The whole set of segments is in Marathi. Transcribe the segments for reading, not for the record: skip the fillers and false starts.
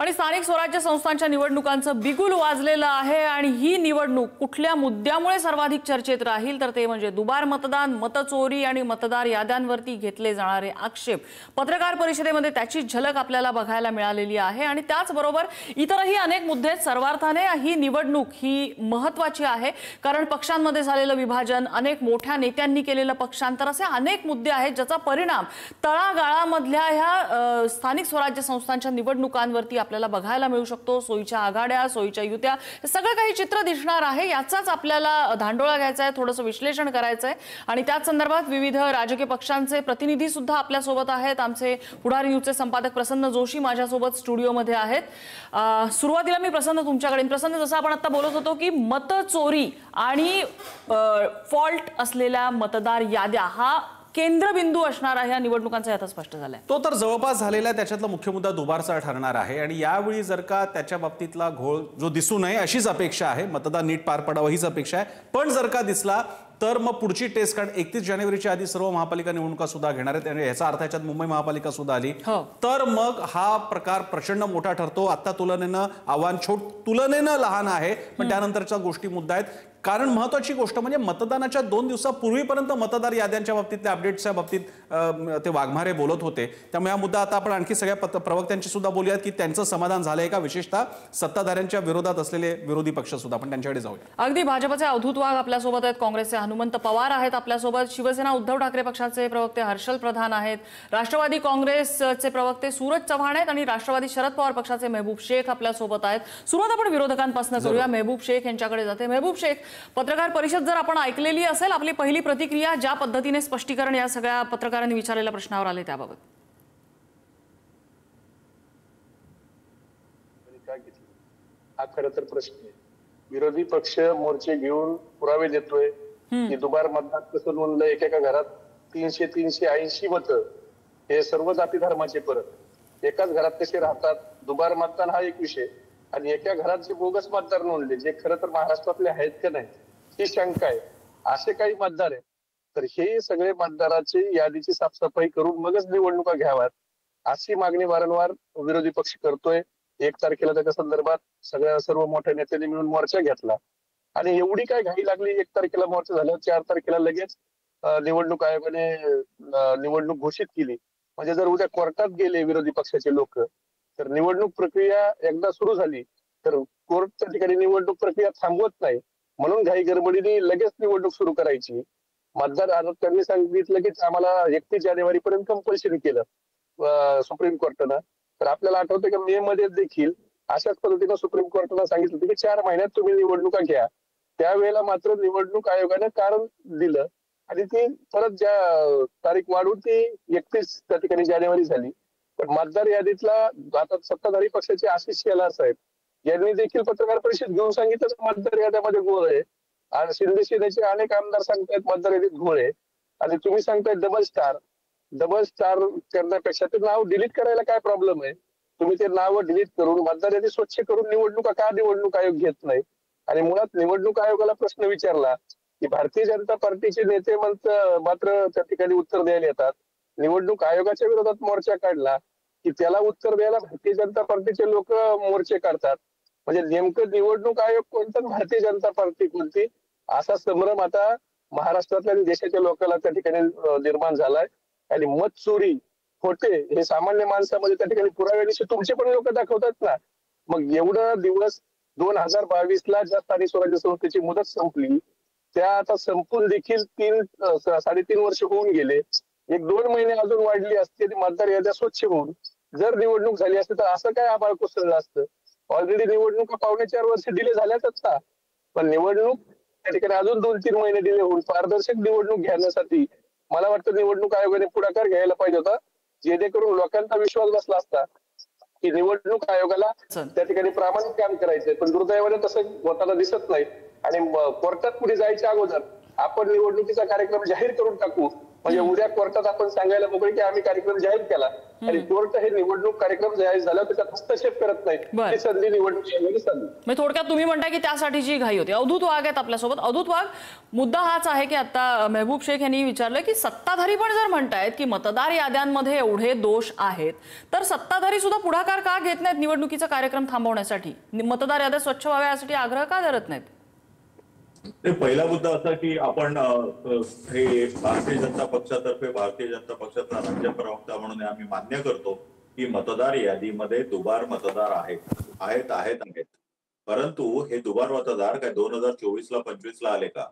आणि स्थानिक स्वराज्य संस्थांच्या निवडणुकांचं बिगुल वाजलेलं आहे आणि ही निवडणूक कुठल्या मुद्द्यामुळे सर्वाधिक चर्चेत राहील तर ते म्हणजे दुबार मतदान, मतचोरी आणि मतदार याद्यांवरती घेतले जाणारे आक्षेप। पत्रकार परिषदेमध्ये त्याची झलक आपल्याला बघायला मिळालेली आहे आणि त्याचबरोबर इतरही अनेक मुद्दे। सर्वार्थाने ही निवडणूक ही महत्त्वाची आहे कारण पक्षांमध्ये झालेलं विभाजन, अनेक मोठ्या नेत्यांनी केलेलं पक्षांतर असे अनेक मुद्दे आहेत ज्याचा परिणाम तळागाळामधल्या ह्या स्थानिक स्वराज्य संस्थांच्या निवडणुकांवरती आपल्याला बघायला मिळू शकतो। सोयीच्या आघाड्या, सोयीच्या युत्या, हे सगळं काही चित्र दिसणार आहे। याचाच आपल्याला धांडोळा घ्यायचा आहे, थोडंसं विश्लेषण करायचं आहे आणि त्याच संदर्भात विविध राजकीय पक्षांचे प्रतिनिधी सुद्धा आपल्या सोबत आहेत। आमचे पुढारी न्यूजचे संपादक प्रसन्न जोशी माझ्या सोबत स्टुडिओमध्ये आहेत। सुरुवातीला मी प्रसन्न तुमच्याकडे, प्रसन्न जसं आपण आता बोलत होतो की मतचोरी आणि फॉल्ट असलेल्या मतदार याद्या हा केंद्रबिंदू असणार आहे या निवडणुकांचा, यात स्पष्ट झालाय। तो तर जवळपास झालेला आहे। त्याच्यातला मुख्य मुद्दा दुबारचा ठरणार आहे आणि यावेळी जर का त्याच्या बाबतीतला घोळ जो दिसू नये अशीच अपेक्षा आहे, मतदान नीट पार पडावं हीच अपेक्षा आहे। पण जर का दिसला तर मग पुढची टेस्ट, कारण 31 जानेवारीच्या आधी सर्व महापालिका निवडणुका सुद्धा घेणार आहेत आणि याचा अर्थ याच्यात मुंबई महापालिका सुद्धा आली तर मग हा प्रकार प्रचंड मोठा ठरतो। आता तुलनेनं आव्हान तुलनेनं लहान आहे, पण त्यानंतरच्या गोष्टी मुद्दा आहेत। कारण महत्त्वाची गोष्ट म्हणजे मतदानाच्या 2 दिवसापूर्वीपर्यंत मतदार याद्यांच्या बाबतीतल्या अपडेट्सच्या बाबतीत ते वाघमारे बोलत होते। त्यामुळे हा मुद्दा आता आपण आणखी सगळ्या प्रवक्त्यांची सुद्धा बोलूयात की त्यांचं समाधान झालंय का, विशेषतः सत्ताधाऱ्यांच्या विरोधात असलेले विरोधी पक्ष सुद्धा, आपण त्यांच्याकडे जाऊया। अगदी भाजपचे अवधूत वाघ आपल्या सोबत आहेत, काँग्रेसचे हनुमंत पवार आहेत आपल्या सोबत, शिवसेना उद्धव ठाकरे पक्षाचे प्रवक्ते हर्षल प्रधान आहेत, राष्ट्रवादी काँग्रेसचे प्रवक्ते सूरज चव्हाण आहेत आणि राष्ट्रवादी शरद पवार पक्षाचे महबूब शेख आपल्या सोबत आहेत। सुरुवात आपण विरोधकांपासून करूया। महबूब शेख यांच्याकडे जाते। महबूब शेख, पत्रकार परिषद जर आपण ऐकलेली असेल, आपली पहिली प्रतिक्रिया ज्या पद्धतीने स्पष्टीकरण या सगळ्या पत्रकारांनी विचारलेल्या प्रश्नावर आले त्याबाबत। हा खरं तर प्रश्न आहे। विरोधी पक्ष मोर्चे घेऊन पुरावे देतोय की दुबार मतदान कसं नोंदलं, एकेका घरात 300-380 मतं, हे सर्व जाती धर्माचे परत एकाच घरात कसे राहतात। दुबार मतदान हा एक विषय आणि एका घरात जे बोगस मतदार नोंदले, जे खरं तर महाराष्ट्रातले आहेत का नाही ही शंका आहे। असे काही मतदार आहेत तर हे सगळे मतदाराची यादीची साफसफाई करून मगच निवडणुका घ्याव्यात अशी मागणी वारंवार विरोधी पक्ष करतोय। 1 तारखेला त्याच्या संदर्भात सर्व मोठ्या नेत्यांनी मिळून मोर्चा घेतला आणि एवढी काय घाई लागली, 1 तारखेला मोर्चा झाला, 4 तारखेला लगेच निवडणूक आयोगाने निवडणूक घोषित केली। म्हणजे जर उद्या कोर्टात गेले विरोधी पक्षाचे लोक तर निवडणूक प्रक्रिया एकदा सुरू झाली तर कोर्टच्या ठिकाणी निवडणूक प्रक्रिया थांबवत नाही, म्हणून घाई गडबडीने लगेच निवडणूक सुरू करायची। मतदार आयोगाने सांगितलं की आम्हाला 31 जानेवारी पर्यंत कंपल्सरी केलं सुप्रीम कोर्टानं। तर आपल्याला आठवतं की मे मध्ये देखील अशाच पद्धतीनं सुप्रीम कोर्टानं सांगितलं होतं की 4 महिन्यात तुम्ही निवडणुका घ्या। त्यावेळेला मात्र निवडणूक आयोगानं कारण दिलं आणि ती परत ज्या तारीख वाढून ती 31 त्या ठिकाणी जानेवारी झाली। पण मतदार यादीतला आता सत्ताधारी पक्षाचे आशिष शेलार साहेब यांनी देखील पत्रकार परिषद घेऊन सांगितलं मतदार याद्यामध्ये घोळ आहे आणि शिंदे सेनेचे अनेक आमदार सांगतायत मतदार यादीत घोळ आहे आणि तुम्ही सांगताय डबल स्टार करण्यापेक्षा ते नाव डिलीट करायला काय प्रॉब्लेम आहे। तुम्ही ते नाव डिलीट करून मतदार यादी स्वच्छ करून निवडणुका का निवडणूक आयोग घेत नाही। आणि मुळात निवडणूक आयोगाला प्रश्न विचारला की भारतीय जनता पार्टीचे नेते मात्र त्या ठिकाणी उत्तर द्यायला येतात। निवडणूक आयोगाच्या विरोधात मोर्चा काढला की त्याला उत्तर द्यायला भारतीय जनता पार्टीचे लोक मोर्चे काढतात। म्हणजे नेमकं निवडणूक आयोग कोणता, भारतीय जनता पार्टी कोणती, असा संभ्रम आता महाराष्ट्रातल्या आणि देशाच्या लोकांना त्या ठिकाणी निर्माण झालाय। आणि मत चोरी, खोटे हे सामान्य माणसामध्ये त्या ठिकाणी पुराव्यानिशी तुमचे पण लोक दाखवतात ना। मग एवढं दिवस 2022ला ज्या स्थानिक स्वराज्य संस्थेची मुदत संपली त्या आता संपून देखील 3-3.5 वर्ष होऊन गेले। 1-2 महिने अजून वाढली असते आणि मतदार याद्या स्वच्छ होऊन जर निवडणूक झाली असते तर असं काय आभाळ कोसळलं असतं। ऑलरेडी निवडणुका 4.5 वर्ष डिले झाल्यातच ना, पण निवडणूक त्या ठिकाणी अजून 2-3 महिने डिले होऊन पारदर्शक निवडणूक घेण्यासाठी मला वाटतं निवडणूक आयोगाने पुढाकार घ्यायला पाहिजे होता, जेणेकरून लोकांचा विश्वास बसला असता की निवडणूक आयोगाला त्या ठिकाणी प्रामाणिक काम करायचंय। पण दुर्दैवाने तसं होताना दिसत नाही आणि कोर्टात पुढे जायच्या अगोदर आपण निवडणुकीचा कार्यक्रम जाहीर करून टाकू, म्हणजे उद्या कोर्टात आपण सांगायला मोकळे की आम्ही कार्यक्रम जाहीर केला आणि कोर्ट हे निवडणूक कार्यक्रम जाहीर झाला त्याच्यात हस्तक्षेप करत नाही. बरं. ती संधी निवडणूक आयोगाने साधली. म्हणजे थोडक्यात तुम्ही म्हणताय की त्यासाठी जी घाई होती. अवधूत वाघ आहेत आपल्यासोबत. अवधूत वाघ, मुद्दा हाच आहे की आता मेहबूब शेख यांनी विचारलं की सत्ताधारी पण जर म्हणतायत की मतदार याद्यांमध्ये एवढे दोष आहेत, तर सत्ताधारी सुद्धा पुढाकार का घेत नाहीत निवडणुकीचा कार्यक्रम थांबवण्यासाठी? मतदार याद्या स्वच्छ व्हाव्या यासाठी आग्रह का धरत नाहीत? पहिला मुद्दा असा की आपण हे भारतीय जनता पक्षातर्फे भारतीय जनता पक्षाचा राज्य प्रवक्ता म्हणून आम्ही मान्य करतो की मतदार यादीमध्ये दुबार मतदार आहेत. परंतु हे दुबार मतदार काय 2024ला 25ला आले का?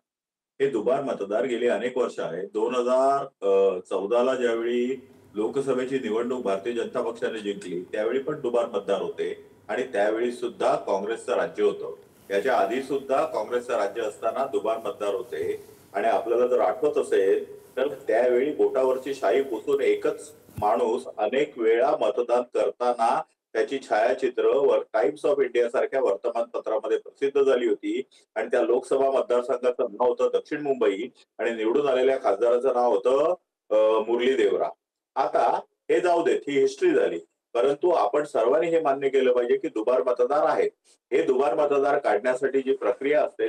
हे दुबार मतदार गेली अनेक वर्ष आहेत. 2014ला ज्यावेळी लोकसभेची निवडणूक भारतीय जनता पक्षाने जिंकली त्यावेळी पण दुबार मतदार होते आणि त्यावेळी सुद्धा काँग्रेसचं राज्य होतं. याच्या आधी सुद्धा काँग्रेसचं राज्य असताना दुबार मतदार होते. आणि आपल्याला जर आठवत असेल तर त्यावेळी बोटावरची शाई पुसून एकच माणूस अनेक वेळा मतदान करताना त्याची छायाचित्र टाइम्स ऑफ इंडिया सारख्या वर्तमानपत्रामध्ये प्रसिद्ध झाली होती. आणि त्या लोकसभा मतदारसंघाचं नाव होतं दक्षिण मुंबई आणि निवडून आलेल्या खासदाराचं नाव होतं मुरली देवरा. आता हे जाऊ देत, ही हिस्ट्री झाली. परंतु आपण सर्वांनी हे मान्य केलं पाहिजे की दुबार मतदार आहेत. हे दुबार मतदार काढण्यासाठी जी प्रक्रिया असते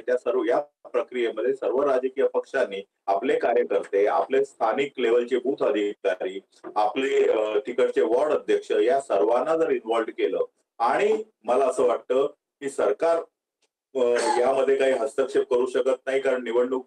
या प्रक्रियेमध्ये सर्व राजकीय पक्षांनी आपले कार्यकर्ते, आपले स्थानिक लेवलचे बूथ अधिकारी, आपले तिकडचे वॉर्ड अध्यक्ष या सर्वांना जर इन्व्हॉल्व केलं आणि मला असं वाटतं की सरकार यामध्ये काही हस्तक्षेप करू शकत नाही कारण निवडणूक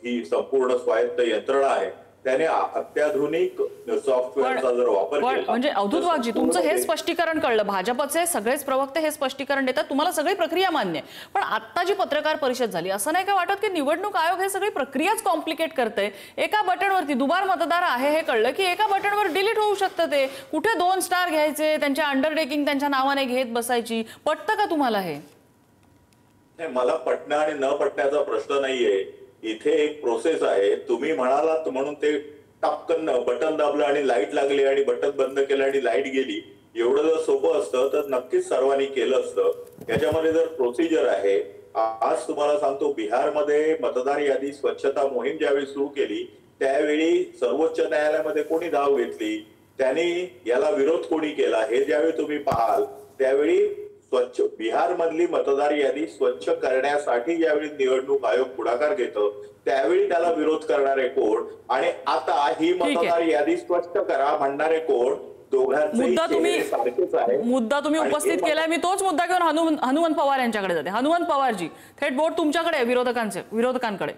ही संपूर्ण स्वायत्त यंत्रणा आहे. त्याने अत्याधुनिक सॉफ्टवेअरचा जर वापर केला. म्हणजे अवधूत वाघजी, तुमचं हे स्पष्टीकरण कळलं. भाजपचे सगळेच प्रवक्ते हे स्पष्टीकरण देतात, तुम्हाला सगळी प्रक्रिया मान्य आहे. पण आता जी पत्रकार परिषद झाली, असं नाही का वाटत की निवडणूक आयोग हे सगळी प्रक्रियाच कॉम्प्लिकेट करतंय? एका बटनवरती दुबार मतदार आहे हे कळलं की एका बटनवर डिलीट होऊ शकतं ते. कुठे 2 स्टार घ्यायचे, त्यांच्या अंडरटेकिंग त्यांच्या नावाने घेत बसायची? पटतं का तुम्हाला हे? मला पटणं आणि न पटण्याचा प्रश्न नाहीये. इथे एक प्रोसेस आहे. तुम्ही म्हणालात म्हणून ते टपकन बटन दाबलं आणि लाईट लागली आणि बटन बंद केलं आणि लाईट गेली, एवढं जर सोपं असतं तर नक्कीच सर्वांनी केलं असतं. याच्यामध्ये जर प्रोसिजर आहे. आज तुम्हाला सांगतो, बिहारमध्ये मतदार यादी स्वच्छता मोहीम ज्यावेळी सुरू केली त्यावेळी सर्वोच्च न्यायालयामध्ये कोणी धाव घेतली, त्यांनी याला विरोध कोणी केला हे ज्यावेळी तुम्ही पाहाल त्यावेळी बिहार मधली मतदार यादी स्वच्छ करण्यासाठी ज्यावेळी निवडणूक आयोग पुढाकार घेतो त्यावेळी त्याला विरोध करणारे कोण आणि आता ही मतदार यादी स्वच्छ करा म्हणणारे कोण, मुद्दा तुम्ही उपस्थित केलाय. मी तोच मुद्दा घेऊन हनुमंत पवार यांच्याकडे जाते. हनुमंत पवारजी, थेट बोट तुमच्याकडे, विरोधकांकडे.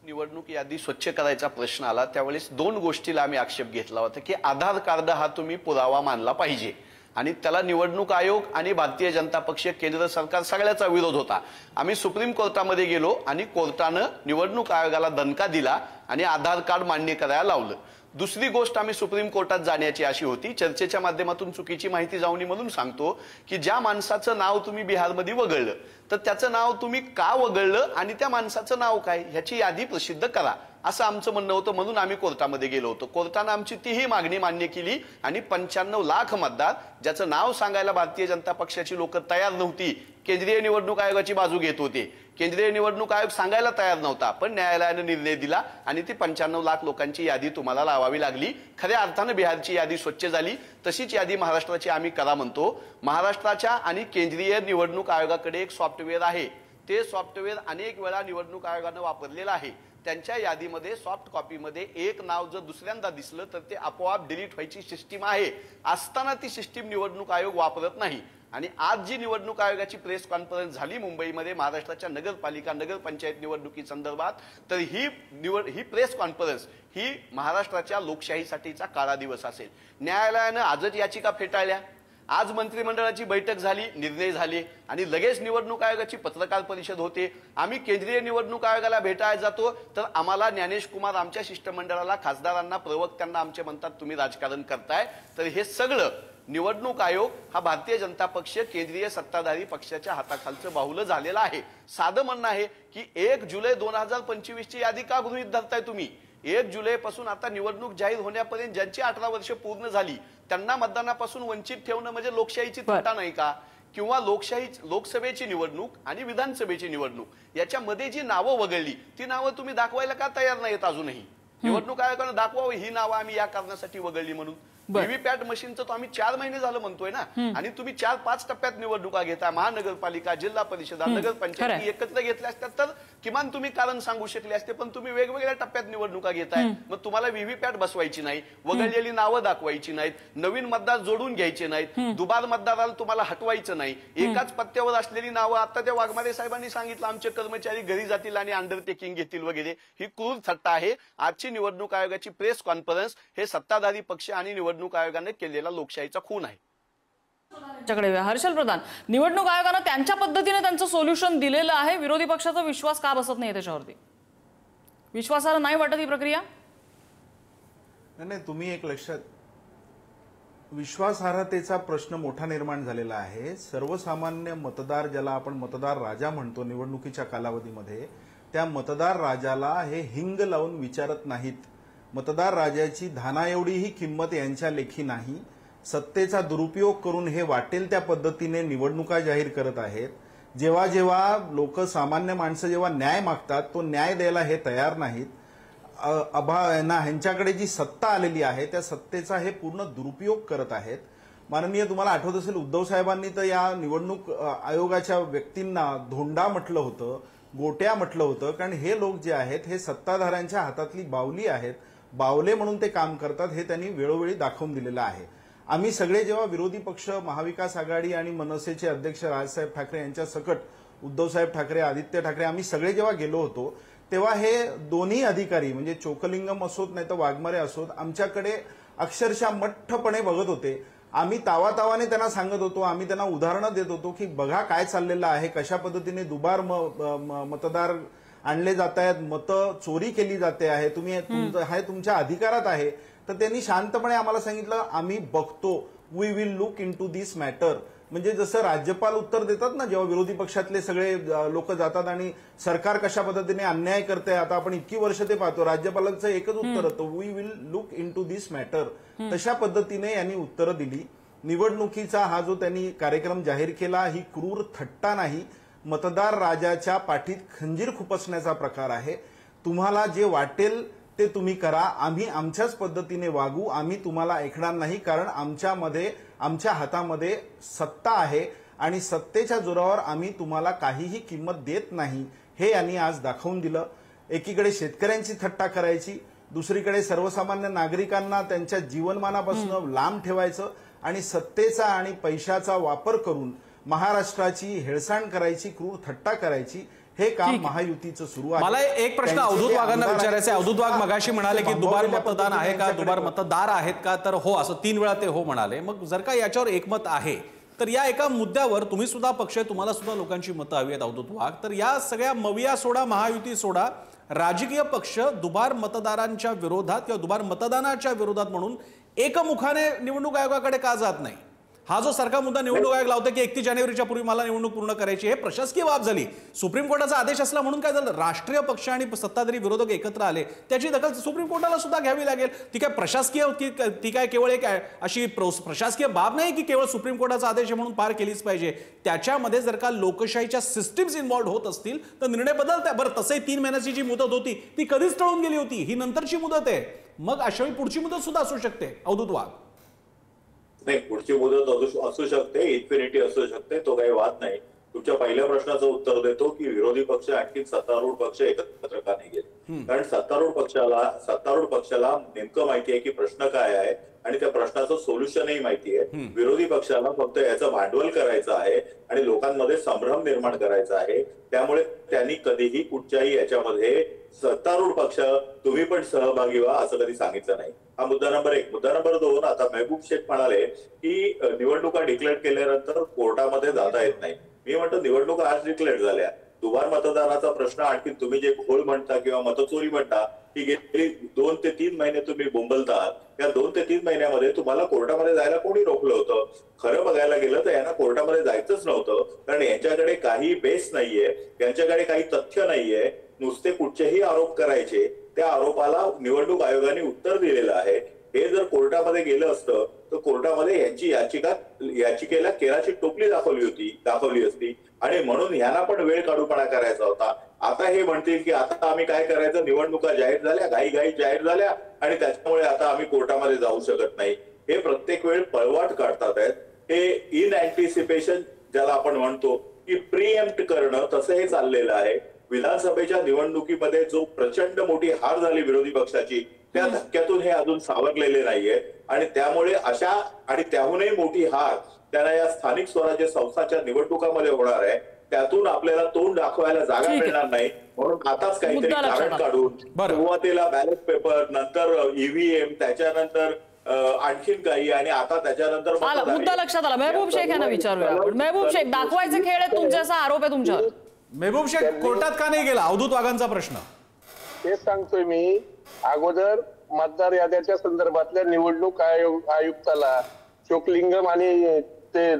निवडणूक यादी स्वच्छ करायचा प्रश्न आला त्यावेळेस 2 गोष्टीला आम्ही आक्षेप घेतला होता की आधार कार्ड हा तुम्ही पुरावा मानला पाहिजे आणि त्याला निवडणूक आयोग आणि भारतीय जनता पक्ष, केंद्र सरकार सगळ्याचा विरोध होता. आम्ही सुप्रीम कोर्टामध्ये गेलो आणि कोर्टानं निवडणूक आयोगाला दणका दिला आणि आधार कार्ड मान्य करायला लावलं. दुसरी गोष्ट आम्ही सुप्रीम कोर्टात जाण्याची अशी होती, चर्चेच्या माध्यमातून चुकीची माहिती जाऊ नये म्हणून सांगतो की ज्या माणसाचं नाव तुम्ही बिहारमध्ये वगळलं तर त्याचं नाव तुम्ही का वगळलं आणि त्या माणसाचं नाव काय ह्याची यादी प्रसिद्ध करा असं आमचं म्हणणं होतं. म्हणून आम्ही कोर्टामध्ये गेलो होतो. कोर्टानं आमची तीही मागणी मान्य केली आणि 95 लाख मतदार ज्याचं नाव सांगायला भारतीय जनता पक्षाची लोक तयार नव्हती, केंद्रीय निवडणूक आयोगाची बाजू घेत होते. केंद्रीय निवडणूक आयोग सांगायला तयार नव्हता पण न्यायालयानं निर्णय दिला आणि ती 95 लाख लोकांची यादी तुम्हाला लावावी लागली. खऱ्या अर्थानं बिहारची यादी स्वच्छ झाली. तशीच यादी महाराष्ट्राची आम्ही करा म्हणतो. महाराष्ट्राच्या आणि केंद्रीय निवडणूक आयोगाकडे एक सॉफ्टवेअर आहे. ते सॉफ्टवेअर अनेक वेळा निवडणूक आयोगानं वापरलेलं आहे. त्यांच्या यादीमध्ये सॉफ्ट कॉपीमध्ये एक नाव जर दुसऱ्यांदा दिसलं तर ते आपोआप डिलीट व्हायची सिस्टीम आहे. असताना ती सिस्टीम निवडणूक आयोग वापरत नाही. आणि आज जी निवडणूक आयोगाची प्रेस कॉन्फरन्स झाली मुंबईमध्ये महाराष्ट्राच्या नगरपालिका नगरपंचायत निवडणुकी संदर्भात, तर ही प्रेस कॉन्फरन्स ही महाराष्ट्राच्या लोकशाहीसाठीचा काळा दिवस असेल. न्यायालयानं आजच याचिका फेटाळल्या. आज मंत्रिमंडळाची बैठक झाली, निर्णय झाले आणि लगेच निवडणूक आयोगाची पत्रकार परिषद होते. आम्ही केंद्रीय निवडणूक आयोगाला भेटायला जातो तर आम्हाला ज्ञानेश कुमार आमच्या शिष्टमंडळाला, खासदारांना, प्रवक्त्यांना आमचे म्हणतात तुम्ही राजकारण करताय. तर हे सगळं निवडणूक आयोग हा भारतीय जनता पक्ष केंद्रीय सत्ताधारी पक्षाच्या हाताखालचं बाहुलं झालेलं आहे. साधं म्हणणं आहे की 1 जुलै 2025 ची यादी का गृहीत धरताय तुम्ही? 1 जुलै पासून आता निवडणूक जाहीर होण्यापर्यंत ज्यांची 18 वर्ष पूर्ण झाली त्यांना मतदानापासून वंचित ठेवणं म्हणजे लोकशाहीची तोटा नाही का? किंवा लोकसभेची निवडणूक आणि विधानसभेची निवडणूक याच्यामध्ये जी नावं वगळली ती नावं तुम्ही दाखवायला का तयार नाहीत अजूनही? निवडणूक आयोगानं दाखवावं ही नावं आम्ही या कारणासाठी वगळली म्हणून. व्हीव्हीपॅट मशीनचं तो आम्ही 4 महिने झालं म्हणतोय ना, आणि तुम्ही 4-5 टप्प्यात निवडणुका घेता. महानगरपालिका, जिल्हा परिषदा, नगरपंचायत एकत्र घेतल्या असतात तर किमान तुम्ही कारण सांगू शकले असते, पण तुम्ही वेगवेगळ्या टप्प्यात निवडणुका घेताय. मग तुम्हाला व्हीव्हीपॅट बसवायची नाही, वगळलेली नावं दाखवायची नाहीत, नवीन मतदार जोडून घ्यायचे नाहीत, दुबार मतदाराला तुम्हाला हटवायचं नाही. एकाच पत्त्यावर असलेली नावं आता त्या वाघमारे साहेबांनी सांगितलं आमचे कर्मचारी घरी जातील आणि अंडरटेकिंग घेतील वगैरे, ही क्रूर थट्टा आहे. आजची निवडणूक आयोगाची प्रेस कॉन्फरन्स हे सत्ताधारी पक्ष आणि निवडणूक आयोगाने केलेला लोकशाहीचा खून आहे. हर्षल प्रधान, निवडणूक आयोगानं त्यांच्या पद्धतीने त्यांचं सोल्युशन दिलेलं आहे, विरोधी पक्षाचा विश्वास का बसत नाही त्याच्यावरती? विश्वासाला नाही वाटत ही प्रक्रिया? नाही, तुम्ही एक लक्षात, विश्वासार्हतेचा प्रश्न मोठा निर्माण झालेला आहे. सर्वसामान्य मतदार, ज्याला आपण मतदार राजा म्हणतो निवडणुकीच्या कालावधीमध्ये, त्या मतदार राजाला हे हिंग लावून विचारत नाहीत. मतदार राजाची धाना एवढीही किंमत यांच्या लेखी नाही. सत्तेचा दुरुपयोग करून हे वाटेल त्या पद्धतीने निवडणुका जाहीर करत आहेत. जेव्हा जेव्हा लोक, सामान्य माणसं जेव्हा न्याय मागतात, तो न्याय द्यायला हे तयार नाहीत. ह्यांच्याकडे जी सत्ता आलेली आहे त्या सत्तेचा हे पूर्ण दुरुपयोग करत आहेत. माननीय, तुम्हाला आठवत असेल, उद्धव साहेबांनी तर या निवडणूक आयोगाच्या व्यक्तींना धोंडा म्हटलं होतं, गोट्या म्हटलं होतं, कारण हे लोक जे आहेत हे सत्ताधाऱ्यांच्या हातातली बावली आहेत. बावले म्हणून ते काम करतात हे त्यांनी वेळोवेळी दाखवून दिलेलं आहे. आम्ही सगळे जेव्हा विरोधी पक्ष, महाविकास आघाडी आणि मनसेचे अध्यक्ष राजसाहेब ठाकरे यांच्या सकट उद्धवसाहेब ठाकरे, आदित्य ठाकरे, आम्ही सगळे जेव्हा गेलो होतो तेव्हा हे दोन्ही अधिकारी, म्हणजे चोकलिंगम असोत नाही तर वाघमारे असोत, आमच्याकडे अक्षरशः मठ्ठपणे बघत होते. आम्ही तावातावाने त्यांना सांगत होतो, आम्ही त्यांना उदाहरणं देत होतो की बघा काय चाललेलं आहे, कशा पद्धतीने दुबार मतदार आणले जात आहेत, मतं चोरी केली जाते आहे, तुम्ही हे तुमच्या अधिकारात आहे. तर त्यांनी शांतपणे आम्हाला सांगितलं, आम्ही बघतो, we will look into this matter. म्हणजे जसं राज्यपाल उत्तर देतात ना, जेव्हा विरोधी पक्षातले सगळे लोक जातात आणि सरकार कशा पद्धतीने अन्याय करते, आता आपण इतकी वर्ष ते पाहतो, राज्यपालांचं एकच उत्तर होतं, we will look into this matter. तशा पद्धतीने यांनी उत्तरं दिली. निवडणुकीचा हा जो त्यांनी कार्यक्रम जाहीर केला ही क्रूर थट्टा नाही, मतदार राजाच्या पाठीत खंजीर खुपसण्याचा प्रकार आहे. तुम्हाला जे वाटेल ते तुम्ही करा, आम्ही आमच्याच पद्धतीने वागू, आम्ही तुम्हाला ऐकणार नाही, कारण आमच्या हातामध्ये सत्ता आहे आणि सत्तेच्या जोरावर आम्ही तुम्हाला काहीही किंमत देत नाही, हे यांनी आज दाखवून दिलं. एकीकडे शेतकऱ्यांची थट्टा करायची, दुसरीकडे सर्वसामान्य नागरिकांना त्यांच्या जीवनमानापासून लांब ठेवायचं आणि सत्तेचा आणि पैशाचा वापर करून महाराष्ट्राची हेळसांड करायची, क्रूर थट्टा करायची, हे काम महायुतीचं सुरू आहे. मला एक प्रश्न अवधूत वाघांना विचारायचा आहे. अवधूत वाघ मगाशी म्हणाले की दुबार मतदान आहे का, दुबार मतदार आहेत का, तर हो असं 3 वेळा ते हो म्हणाले. मग जर का याच्यावर एकमत आहे तर या एका मुद्द्यावर तुम्ही सुद्धा पक्ष आहे, तुम्हाला सुद्धा लोकांची मतं हवी आहेत अवधूत वाघ, तर या सगळ्या मविया सोडा, महायुती सोडा, राजकीय पक्ष दुबार मतदारांच्या विरोधात किंवा दुबार मतदानाच्या विरोधात म्हणून एकमुखाने निवडणूक आयोगाकडे का जात नाही? हा जो सारखा मुद्दा निवडणूक आयोग लावतो की 31 जानेवारीच्या पूर्वी मला निवडणूक पूर्ण करायची, हे प्रशासकीय बाब झाली. सुप्रीम कोर्टाचा आदेश असला म्हणून काय झालं, राष्ट्रीय पक्ष आणि सत्ताधारी विरोधक एकत्र आले, त्याची दखल सुप्रीम कोर्टाला सुद्धा घ्यावी लागेल. ती काय प्रशासकीय, ती काय केवळ एक अशी प्रशासकीय बाब नाही की केवळ सुप्रीम कोर्टाचा आदेश म्हणून पार केलीच पाहिजे. त्याच्यामध्ये जर का लोकशाहीच्या सिस्टीम्स इन्व्हॉल्व्ह होत असतील तर निर्णय बदलता. बरं, तसंही 3 महिन्याची जी मुदत होती ती कधीच टळून गेली होती, ही नंतरची मुदत आहे. मग अशा वेळी पुढची मुदत सुद्धा असू शकते. अवधूत वाघ, नाही, पुढची मुदत असू शकते, इन्फिनिटी असू शकते, तो काही वाद नाही. तुमच्या पहिल्या प्रश्नाचं उत्तर देतो की विरोधी पक्ष आणखी सत्तारूढ पक्ष एकत्र का नाही गेले. कारण सत्तारूढ पक्षाला नेमकं माहिती आहे की प्रश्न काय आहे आणि त्या प्रश्नाचं सोल्युशनही माहिती आहे. विरोधी पक्षाला फक्त याचं भांडवल करायचं आहे आणि लोकांमध्ये संभ्रम निर्माण करायचा आहे. त्यामुळे त्यांनी कधीही कुठच्याही याच्यामध्ये सत्तारूढ पक्ष तुम्ही पण सहभागी व्हा असं कधी सांगितलं नाही. हा मुद्दा नंबर 1. मुद्दा नंबर 2, आता महबूब शेख म्हणाले की निवडणुका डिक्लेअर केल्यानंतर कोर्टामध्ये जाता येत नाही. मी म्हणतो निवडणुका आज डिक्लेअर झाल्या, दुबार मतदानाचा प्रश्न आणखी तुम्ही जे घोळ म्हणता किंवा मतचोरी म्हणता ही गेली 2 ते 3 महिने तुम्ही बोंबलतात. या 2 ते 3 महिन्यामध्ये तुम्हाला कोर्टामध्ये जायला कोणी रोखलं होतं? खरं बघायला गेलं तर यांना कोर्टामध्ये जायचंच नव्हतं, कारण यांच्याकडे काही बेस नाहीये, यांच्याकडे काही तथ्य नाहीये, नुसते कुठचेही आरोप करायचे. त्या आरोपाला निवडणूक आयोगाने उत्तर दिलेलं आहे. हे जर कोर्टामध्ये गेलं असतं तर कोर्टामध्ये यांची याचिकेला केराची टोपली दाखवली असती आणि म्हणून ह्यांना पण वेळ काढूपणा करायचा होता. आता हे म्हणतील की आता आम्ही काय करायचं, निवडणुका जाहीर झाल्या, घाई जाहीर झाल्या आणि त्याच्यामुळे आता आम्ही कोर्टामध्ये जाऊ शकत नाही. हे प्रत्येक वेळ पळवाट काढतात आहेत. हे इन अँटिसिपेशन ज्याला आपण म्हणतो की प्रीएम्प्ट करणं, तसं हे चाललेलं आहे. विधानसभेच्या निवडणुकीमध्ये जो प्रचंड मोठी हार झाली विरोधी पक्षाची, त्या धक्क्यातून हे अजून सावरलेले नाहीये आणि त्यामुळे अशा आणि त्याहूनही मोठी हार त्यांना या स्थानिक स्वराज्य संस्थांच्या निवडणुकामध्ये होणार आहे. त्यातून आपल्याला तोंड दाखवायला जागा मिळणार नाही, म्हणून आताच काहीतरी कारण काढून सुरुवातीला बॅलेट पेपर, नंतर ईव्हीएम, त्याच्यानंतर आणखीन काही आणि आता त्याच्यानंतर मुद्दा लक्षात आला. मेहबूब शेख यांना विचारूया आपण. मेहबूब शेख, दाखवायचे खेळ आहेत तुमचे असा आरोप आहे तुमच्यावर. मेहबूब शेख, कोर्टात का नाही गेला अवधूत वाघांचा प्रश्न? तेच सांगतोय मी. अगोदर मतदार याद्याच्या संदर्भातल्या निवडणूक आयुक्ताला चोकलिंगम आणि ते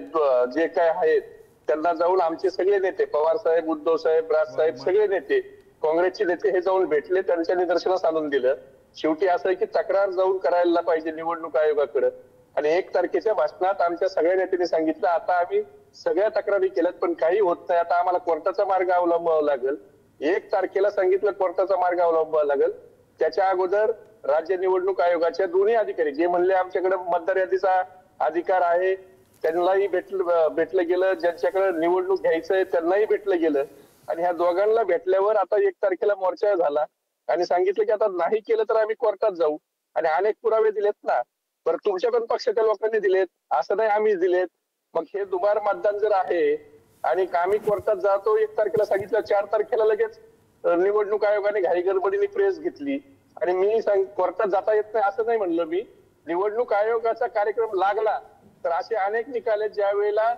जे काय आहेत त्यांना जाऊन आमचे सगळे नेते, पवार साहेब, उद्धव साहेब, राज साहेब, सगळे नेते, काँग्रेसचे नेते हे जाऊन भेटले, त्यांच्या निदर्शनास आणून दिलं. शेवटी असं आहे की तक्रार जाऊन करायला पाहिजे निवडणूक आयोगाकडे. आणि 1 तारखेच्या भाषणात आमच्या सगळ्या नेत्यांनी सांगितलं आता आम्ही सगळ्या तक्रारी केल्यात पण काही होत नाही, आता आम्हाला कोर्टाचा मार्ग अवलंबावा लागेल. 1 तारखेला सांगितलं कोर्टाचा मार्ग अवलंबावा लागेल. त्याच्या अगोदर राज्य निवडणूक आयोगाच्या दोन्ही अधिकारी जे म्हणले आमच्याकडे मतदार यादीचा अधिकार आहे त्यांनाही भेटलं गेलं, ज्यांच्याकडे निवडणूक घ्यायचंय त्यांनाही भेटलं गेलं. आणि ह्या दोघांना भेटल्यावर आता 1 तारखेला मोर्चा झाला आणि सांगितलं की आता नाही केलं तर आम्ही कोर्टात जाऊ. आणि अनेक पुरावे दिलेत ना, बरं तुमच्या पण पक्षाच्या लोकांनी दिलेत, असं नाही आम्ही दिलेत. मग हे दुबार मतदान जर आहे आणि आम्ही कोर्टात जातो 1 तारखेला सांगितलं, 4 तारखेला लगेच निवडणूक आयोगाने घाई गडबडीने प्रेस घेतली आणि मी कोर्टात जाता येत नाही असं नाही म्हणलं मी. निवडणूक आयोगाचा कार्यक्रम लागला तर असे अनेक निकाल आहेत. ज्या वेळेला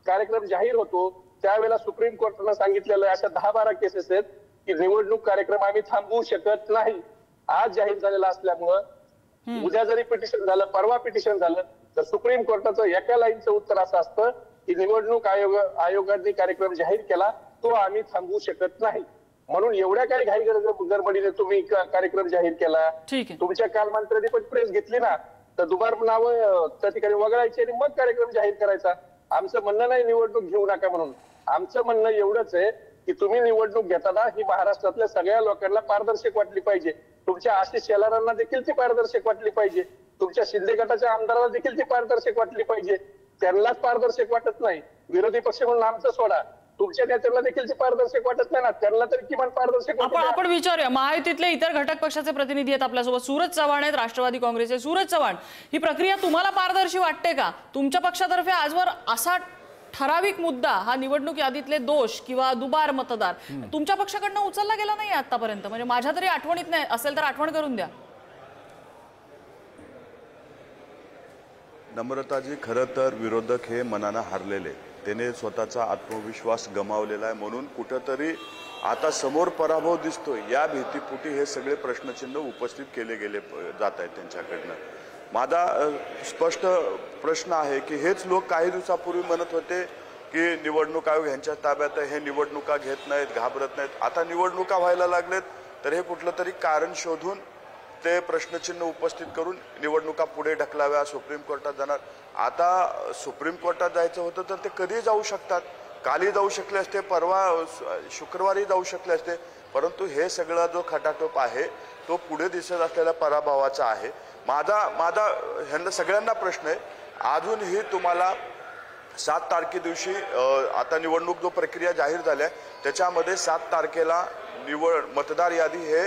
कार्यक्रम जाहीर होतो त्यावेळेला सुप्रीम कोर्टानं सांगितलेलं अशा 10-12 केसेस आहेत की निवडणूक कार्यक्रम आम्ही थांबवू शकत नाही. आज जाहीर झालेला असल्यामुळं उद्या जरी पिटिशन झालं, परवा पिटिशन झालं तर सुप्रीम कोर्टाचं एका लाईनचं उत्तर असं असतं की निवडणूक आयोगाने कार्यक्रम जाहीर केला तो आम्ही थांबवू शकत नाही. म्हणून एवढ्या काही घाई गडबडीने तुम्ही कार्यक्रम जाहीर केला. तुमच्या कालमंत्र्यांनी पण प्रेस घेतली ना, तर दुबार नावं त्या ठिकाणी वगळायची आणि मग कार्यक्रम जाहीर करायचा. आमचं म्हणणं नाही निवडणूक घेऊ नका म्हणून. आमचं म्हणणं एवढंच आहे की तुम्ही निवडणूक घेताना ही महाराष्ट्रातल्या सगळ्या लोकांना पारदर्शक वाटली पाहिजे. तुमच्या आशिष शेलारांना देखील ती पारदर्शक वाटली पाहिजे. तुमच्या शिंदे गटाच्या आमदारांना देखील ती पारदर्शक वाटली पाहिजे. त्यांनाच पारदर्शक वाटत नाही, विरोधी पक्ष म्हणून आमचं सोडा, तुमच्या नेत्यांना देखील ती पारदर्शक वाटत नाही ना, त्यांना तरी किमान पारदर्शक. आपण विचारूया, महायुतीतले इतर घटक पक्षाचे प्रतिनिधी आहेत आपल्यासोबत. सूरज चव्हाण आहेत राष्ट्रवादी काँग्रेसचे. सूरज चव्हाण, ही प्रक्रिया तुम्हाला पारदर्शी वाटते का? तुमच्या पक्षातर्फे आजवर असा ठराविक मुद्दा, हा निवडणूक यादीतले दोष किंवा दुबार मतदार तुमच्या पक्षाकडनं उचलला गेला नाही आतापर्यंत, म्हणजे माझ्या तरी आठवणीत नाही, असेल तर आठवण करून द्या. नम्रताजी, खरं तर विरोधक हे मनानं हारलेले, त्याने स्वतःचा आत्मविश्वास गमावलेला आहे. म्हणून कुठंतरी आता समोर पराभव दिसतोय या भीतीपोटी हे सगळे प्रश्नचिन्ह उपस्थित केले गेले जात आहेत त्यांच्याकडनं. माझा स्पष्ट प्रश्न आहे की हेच लोक काही दिवसापूर्वी म्हणत होते की निवडणूक आयोग यांच्या ताब्यात आहे, हे निवडणुका घेत नाहीत, घाबरत नाहीत. आता निवडणुका व्हायला लागलेत तर हे कुठलं तरी कारण शोधून ते प्रश्नचिन्ह उपस्थित करून निवडणुका पुढे ढकलाव्या, सुप्रीम कोर्टात जाणार. आता सुप्रीम कोर्टात जायचं होतं तर ते कधी जाऊ शकतात, काली जाऊ शकले असते, परवा शुक्रवारी जाऊ शकले असते. परंतु हे सगळा जो खटाटोप आहे तो पुढे दिसत असलेल्या पराभवाचा आहे. माझा ह्यांना सगळ्यांना प्रश्न आहे, अजूनही तुम्हाला 7 तारखे दिवशी आता निवडणूक जो प्रक्रिया जाहीर झाल्या त्याच्यामध्ये 7 तारखेला मतदार यादी हे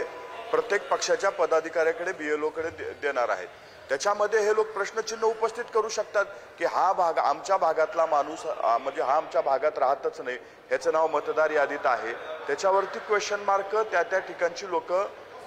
प्रत्येक पक्षाच्या पदाधिकाऱ्याकडे BLOकडे देणार आहेत. त्याच्यामध्ये हे लोक प्रश्नचिन्ह उपस्थित करू शकतात की हा भाग आमच्या भागातला माणूस म्हणजे हा आमच्या भागात राहतच नाही, ह्याचं नाव मतदार यादीत आहे. त्याच्यावरती क्वेश्चन मार्क त्या ठिकाणची लोक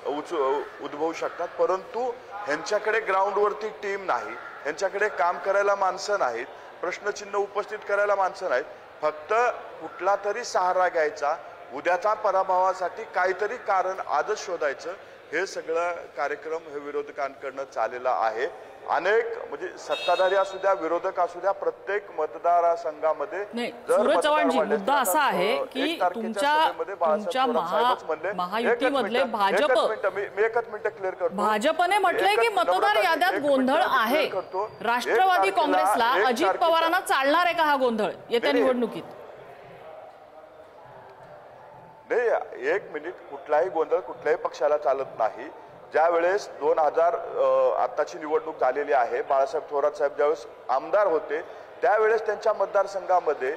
उद्भवू शकतात. परंतु ह्यांच्याकडे ग्राउंडवरती टीम नाही, ह्यांच्याकडे काम करायला माणसं नाहीत, प्रश्नचिन्ह उपस्थित करायला माणसं नाहीत. फक्त कुठला तरी सहारा घ्यायचा, उद्याच्या पराभवासाठी काहीतरी कारण आजच शोधायचं. हे सगळं कार्यक्रम हे विरोधकांकडनं चाललेला आहे अनेक म्हणजे सत्ताधारी असू द्या विरोधक असू द्या प्रत्येक मतदारसंघामध्ये नाही, सूरज चव्हाणजी, मुद्दा असा आहे की तुमच्या महायुतीमधले भाजप मी एकच मिनिट क्लिअर करतो. भाजपने म्हटलंय की मतदार याद्यात गोंधळ आहे. राष्ट्रवादी काँग्रेसला अजित पवारांना चालणार आहे का हा गोंधळ येत्या निवडणुकीत? नाही, एक मिनिट, कुठलाही गोंधळ कुठल्याही पक्षाला चालत नाही. ज्या वेळेस 2000 आताची निवडणूक झालेली आहे, बाळासाहेब थोरात साहेब ज्यावेळेस आमदार होते त्यावेळेस त्यांच्या मतदारसंघामध्ये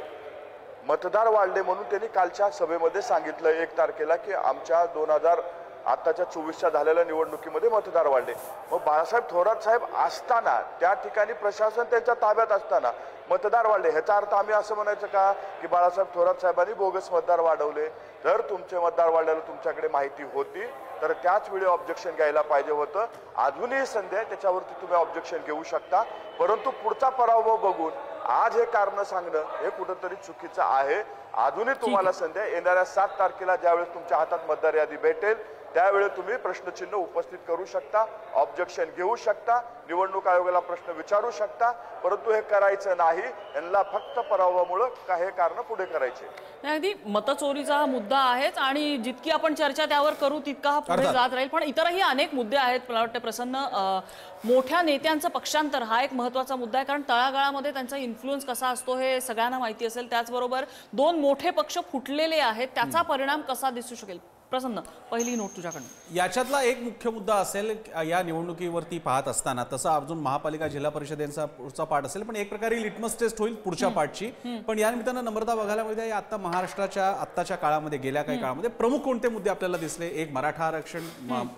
मतदार वाढले म्हणून त्यांनी कालच्या सभेमध्ये सांगितलं 1 तारखेला की आमच्या 2000 आताच्या 24च्या झालेल्या निवडणुकीमध्ये मतदार वाढले. मग बाळासाहेब थोरात साहेब असताना त्या ठिकाणी प्रशासन त्यांच्या ताब्यात असताना मतदार वाढले, ह्याचा अर्थ आम्ही असं म्हणायचं का की बाळासाहेब थोरात साहेबांनी बोगस मतदार वाढवले? जर तुमचे मतदार वाढल्याला तुमच्याकडे माहिती होती तर त्याच वेळी ऑब्जेक्शन घ्यायला पाहिजे होतं. अजूनही संधी आहे, त्याच्यावरती तुम्ही ऑब्जेक्शन घेऊ शकता. परंतु पुढचा पराभव बघून आज हे कारण सांगणं हे कुठंतरी चुकीचं आहे. अजूनही तुम्हाला संधी आहे. येणाऱ्या 7 तारखेला ज्यावेळेस तुमच्या हातात मतदार यादी भेटेल त्यावेळी तुम्ही प्रश्नचिन्ह उपस्थित करू शकता, ऑब्जेक्शन घेऊ शकता, निवडणूक आयोगाला प्रश्न विचारू शकता. परंतु हे करायचं नाही. यांना फक्त पराभवामुळे काही कारण पुढे करायचे नाही. अगदी मतचोरीचा हा मुद्दा आहेच आणि जितकी आपण चर्चा त्यावर करू तितका हा पुढे जात राहील. पण इतरही अनेक मुद्दे आहेत. मला वाटतं प्रसन्न, मोठ्या नेत्यांचं पक्षांतर हा एक महत्त्वाचा मुद्दा आहे, कारण तळागाळामध्ये त्यांचा इन्फ्लुएन्स कसा असतो हे सगळ्यांना माहिती असेल. त्याचबरोबर 2 मोठे पक्ष फुटलेले आहेत, त्याचा परिणाम कसा दिसू शकेल? प्रसन्न, पहिली नोट तुझ्याकडनं. याच्यातला एक मुख्य मुद्दा असेल या निवडणुकीवरती पाहत असताना, तसं अजून महापालिका जिल्हा परिषदेचा पुढचा पार्ट असेल, पण एक प्रकारे लिटमस टेस्ट होईल पुढच्या पार्टची. पण या निमित्तानं नम्रता बघायला मिळते आता महाराष्ट्राच्या आत्ताच्या काळामध्ये, गेल्या काही काळामध्ये प्रमुख कोणते मुद्दे आपल्याला दिसले? एक मराठा आरक्षण,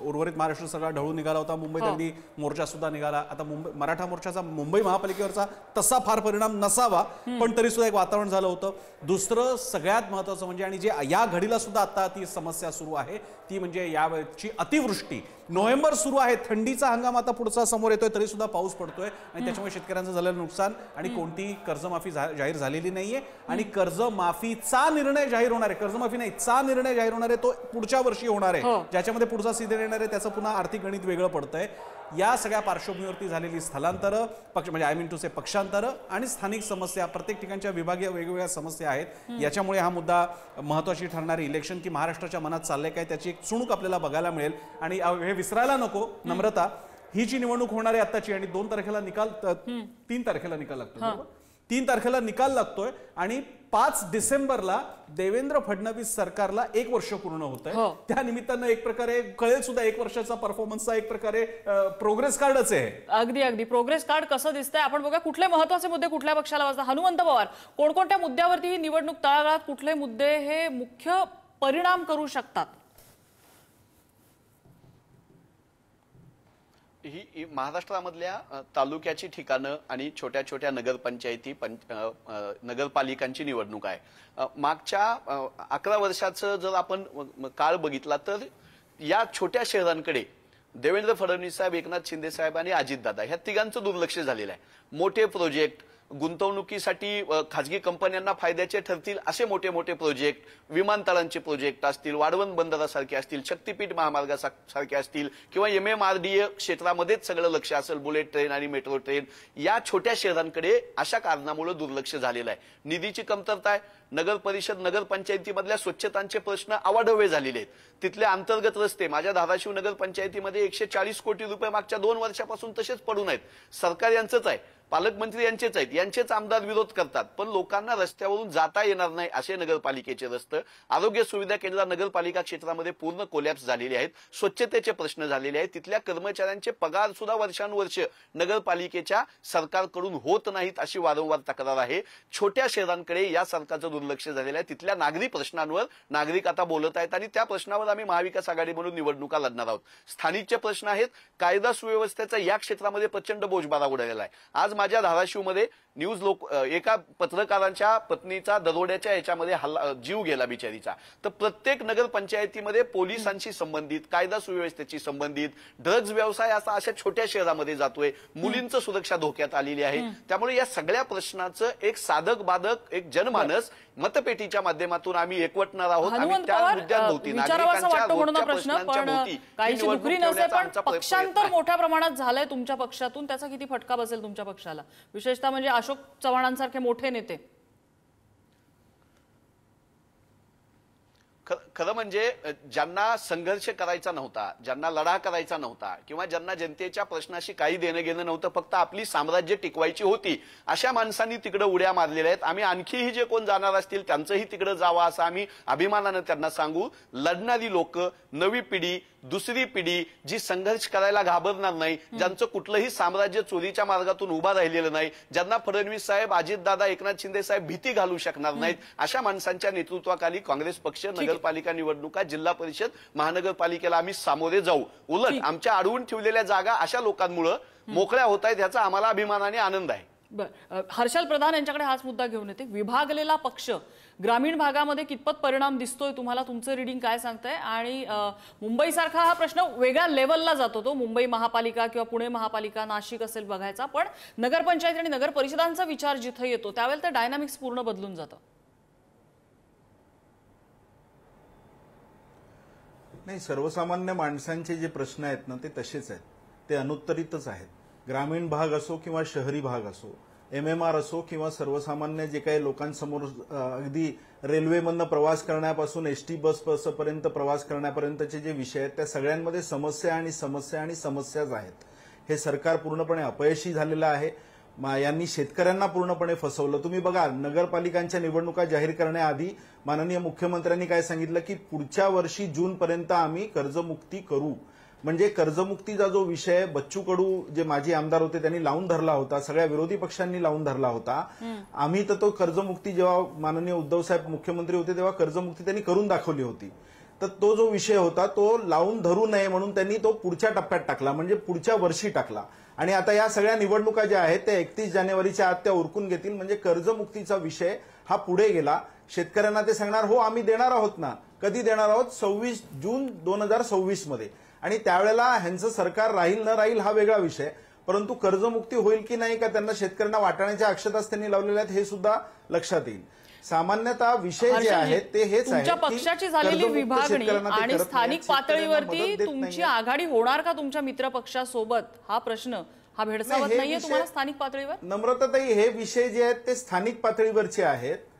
उर्वरित महाराष्ट्र सगळा ढळून निघाला होता. मुंबईत अगदी मोर्चा सुद्धा निघाला. आता मराठा मोर्चाचा मुंबई महापालिकेवरचा तसा फार परिणाम नसावा, पण तरी सुद्धा एक वातावरण झालं होतं. दुसरं सगळ्यात महत्त्वाचं म्हणजे, आणि जे या घडीला सुद्धा आता ती समस्या सुरू आहे, ती म्हणजे यावेळची अतिवृष्टी. नोव्हेंबर सुरू आहे, थंडीचा हंगाम आता पुढचा समोर येतोय, तरी सुद्धा पाऊस पडतोय आणि त्याच्यामुळे शेतकऱ्यांचं झालेलं नुकसान आणि कोणतीही कर्जमाफी जाहीर झालेली नाहीये. आणि कर्जमाफीचा निर्णय जाहीर होणार आहे, कर्जमाफी नाही, चा निर्णय जाहीर होणार आहे, तो पुढच्या वर्षी होणार आहे, ज्याच्यामध्ये पुढचा सीझन येणार आहे, त्याचं पुन्हा आर्थिक गणित वेगळं पडतंय. या सगळ्या पार्श्वभूमीवरती झालेली स्थलांतरं, म्हणजे आय मीन टू से पक्षांतरं आणि स्थानिक समस्या, प्रत्येक ठिकाणच्या विभागीय वेगवेगळ्या समस्या आहेत. याच्यामुळे हा मुद्दा महत्त्वाची ठरणारी इलेक्शन की महाराष्ट्राच्या मनात चाललंय काय त्याची एक चुणूक आपल्याला बघायला मिळेल. आणि हे विसरायला नको नम्रता, ही जी निवडणूक होणार आहे आत्ताची, आणि 2 तारखेला निकाल, 3 तारखेला निकाल लागतो, 3 तारखेला निकाल लागतोय आणि 5 डिसेंबरला देवेंद्र फडणवीस सरकारला 1 वर्ष पूर्ण होत आहे. त्या निमित्तानं एक प्रकारे कळेल सुद्धा 1 वर्षाचा परफॉर्मन्सचा एक प्रकारे प्रोग्रेस कार्डच आहे. अगदी प्रोग्रेस कार्ड कसं दिसतंय आपण बघा. कुठले महत्त्वाचे मुद्दे कुठल्या पक्षाला वाजतात? हनुमंत पवार, कोणकोणत्या मुद्द्यावरती ही निवडणूक तळागाळात कुठले मुद्दे हे मुख्य परिणाम करू शकतात? ही महाराष्ट्रामधल्या तालुक्याची ठिकाणं आणि छोट्या छोट्या नगरपंचायती, नगरपालिकांची निवडणूक आहे. मागच्या 11 वर्षाचं जर आपण काळ बघितला तर या छोट्या शहरांकडे देवेंद्र फडणवीस साहेब, एकनाथ शिंदे साहेब आणि अजितदादा ह्या तिघांचं दुर्लक्ष झालेलं आहे. मोठे प्रोजेक्ट, गुंतवणुकीसाठी खाजगी कंपन्यांना फायद्याचे ठरतील असे मोठे मोठे प्रोजेक्ट, विमानतळांचे प्रोजेक्ट असतील, वाढवण बंदरासारखे असतील, शक्तीपीठ महामार्गासारखे असतील किंवा MMRDA क्षेत्रामध्येच सगळं लक्ष असेल, बुलेट ट्रेन आणि मेट्रो ट्रेन, या छोट्या शहरांकडे अशा कारणामुळे दुर्लक्ष झालेलं आहे. निधीची कमतरता आहे. नगर परिषद, नगरपंचायतीमधल्या स्वच्छतांचे प्रश्न अवाढव्य झालेले आहेत. तिथले अंतर्गत रस्ते, माझ्या धाराशिव नगरपंचायतीमध्ये 140 कोटी रुपये मागच्या 2 वर्षापासून तसेच पडून आहेत. सरकार यांचंच आहे, पालकमंत्री यांचेच आहेत, यांचेच आमदार विरोध करतात, पण लोकांना रस्त्यावरून जाता येणार नाही असे नगरपालिकेचे रस्ते. आरोग्य सुविधा केंद्र नगरपालिका क्षेत्रामध्ये पूर्ण कोलॅप्स झालेले आहेत. स्वच्छतेचे प्रश्न झालेले आहेत. तिथल्या कर्मचाऱ्यांचे पगार सुद्धा वर्षानुवर्ष नगरपालिकेच्या सरकारकडून होत नाहीत अशी वारंवार तक्रार आहे. छोट्या शहरांकडे या सरकारचं दुर्लक्ष झालेलं आहे. तिथल्या नागरी प्रश्नांवर नागरिक आता बोलत आहेत आणि त्या प्रश्नावर आम्ही महाविकास आघाडी म्हणून निवडणुका लढणार आहोत. स्थानिकचे प्रश्न आहेत. कायदा सुव्यवस्थेचा या क्षेत्रामध्ये प्रचंड बोजबारा उडालेला आहे. आज माझ्या धाराशिवमध्ये एका पत्रकारांच्या पत्नीचा दरोड्याच्या याच्यामध्ये जीव गेला बिचारीचा. तर प्रत्येक नगरपंचायतीमध्ये पोलिसांशी संबंधित, कायदा सुव्यवस्थेशी संबंधित, ड्रग्ज व्यवसाय अशा छोट्या शहरामध्ये जातोय, मुलींचं सुरक्षा धोक्यात आलेली आहे. त्यामुळे या सगळ्या प्रश्नाचं एक साधक बाधक एक जनमानस मतपेटीच्या माध्यमातून आम्ही एकवटणार आहोत. आम्ही त्या मुद्द्यांभोवती, नागरिकांच्या रोजच्या प्रश्नांच्या भोवती काहीची नोकरी नसेल, पण पक्षांतर मोठ्या प्रमाणात झालंय तुमच्या पक्षातून, त्याचा किती फटका बसेल तुमच्या पक्षाला, विशेषतः म्हणजे अशोक चव्हाणांसारखे मोठे नेते? खरं म्हणजे ज्यांना संघर्ष करायचा नव्हता, ज्यांना लढा करायचा नव्हता, किंवा ज्यांना जनतेच्या प्रश्नाशी काही देणं घेणं नव्हतं, फक्त आपली साम्राज्य टिकवायची होती, अशा माणसांनी तिकडे उड्या मारलेल्या आहेत. आम्ही आणखीही जे कोण जाणार असतील त्यांचंही तिकडे जावं असं आम्ही अभिमानानं त्यांना सांगू. लढणारी लोक, नवी पिढी, दुसरी पिढी जी संघर्ष करायला घाबरणार नाही, ज्यांचं कुठलंही साम्राज्य चोरीच्या मार्गातून उभा राहिलेलं नाही, ज्यांना फडणवीस साहेब, अजितदादा, एकनाथ शिंदे साहेब भीती घालू शकणार नाहीत, अशा माणसांच्या नेतृत्वाखाली काँग्रेस पक्ष नगरपालिका निवडणुका, जिल्हा परिषद, महानगरपालिकेला आम्ही सामोरे जाऊ. उलट आमच्या अडवून ठेवलेल्या जागा अशा लोकांमुळे मोकळ्या होत आहेत, याचा आम्हाला अभिमानाने आनंद आहे. हर्षल प्रधान यांच्याकडे हाच मुद्दा घेऊन येते. विभागलेला पक्ष ग्रामीण भागामध्ये कितपत परिणाम दिसतोय तुम्हाला? तुमचं रीडिंग काय सांगतंय? आणि मुंबईसारखा हा प्रश्न वेगळ्या लेवलला जातो, तो मुंबई महापालिका किंवा पुणे महापालिका, नाशिक असेल बघायचा, पण नगरपंचायत आणि नगर परिषदांचा विचार जिथे येतो त्यावेळेला ते डायनामिक्स पूर्ण बदलून जातं. नाही, सर्वसामान्य माणसांचे जे प्रश्न आहेत ना ते तसेच आहेत, ते अनुत्तरितच आहेत. ग्रामीण भाग असो किंवा शहरी भाग असो, MMR असो किंवा सर्वसामान्य जे काही लोकांसमोर अगदी रेल्वेमधनं प्रवास करण्यापासून ST बसपर्यंत प्रवास करण्यापर्यंतचे जे विषय आहेत त्या सगळ्यांमध्ये समस्या आणि समस्या आणि समस्याच आहेत. हे सरकार पूर्णपणे अपयशी झालेलं आहे. यांनी शेतकऱ्यांना पूर्णपणे फसवलं. तुम्ही बघा, नगरपालिकांच्या निवडणुका जाहीर करण्याआधी माननीय मुख्यमंत्र्यांनी काय सांगितलं की पुढच्या वर्षी जूनपर्यंत आम्ही कर्जमुक्ती करू. म्हणजे कर्जमुक्तीचा जो विषय बच्चू कडू जे माजी आमदार होते त्यांनी लावून धरला होता, सगळ्या विरोधी पक्षांनी लावून धरला होता. आम्ही तर तो कर्जमुक्ती जेव्हा माननीय उद्धव साहेब मुख्यमंत्री होते तेव्हा कर्जमुक्ती त्यांनी करून दाखवली होती. तर तो जो विषय होता तो लावून धरू नये म्हणून त्यांनी तो पुढच्या टप्प्यात टाकला, म्हणजे पुढच्या वर्षी टाकला. आणि आता या सगळ्या निवडणुका ज्या आहेत त्या 31 जानेवारीच्या आत त्या उरकून घेतील. म्हणजे कर्जमुक्तीचा विषय हा पुढे गेला. शेतकऱ्यांना ते सांगणार हो आम्ही देणार आहोत ना. कधी देणार आहोत? 26 जून 2026 मध्ये. आणि त्यावेळेला ह्यांचं सरकार राहील न राहील हा वेगळा विषय, परंतु कर्जमुक्ती होईल की नाही का त्यांना शेतकऱ्यांना वाटाण्याच्या अक्षताच त्यांनी लावलेल्या आहेत हे सुद्धा लक्षात येईल. सामान्यतः विषय जे आहेत ते हेच आहे. तुमच्या पक्षाची झालेली विभागणी आणि स्थानिक पातळीवरती तुमची आघाडी होणार का तुमच्या मित्र पक्षासोबत? हा प्रश्न हा भेडसावत नाहीये तुम्हाला स्थानिक पातळीवर? नम्रताताई, हे विषय जे आहेत ते स्थानिक पातळीवरचे आहेत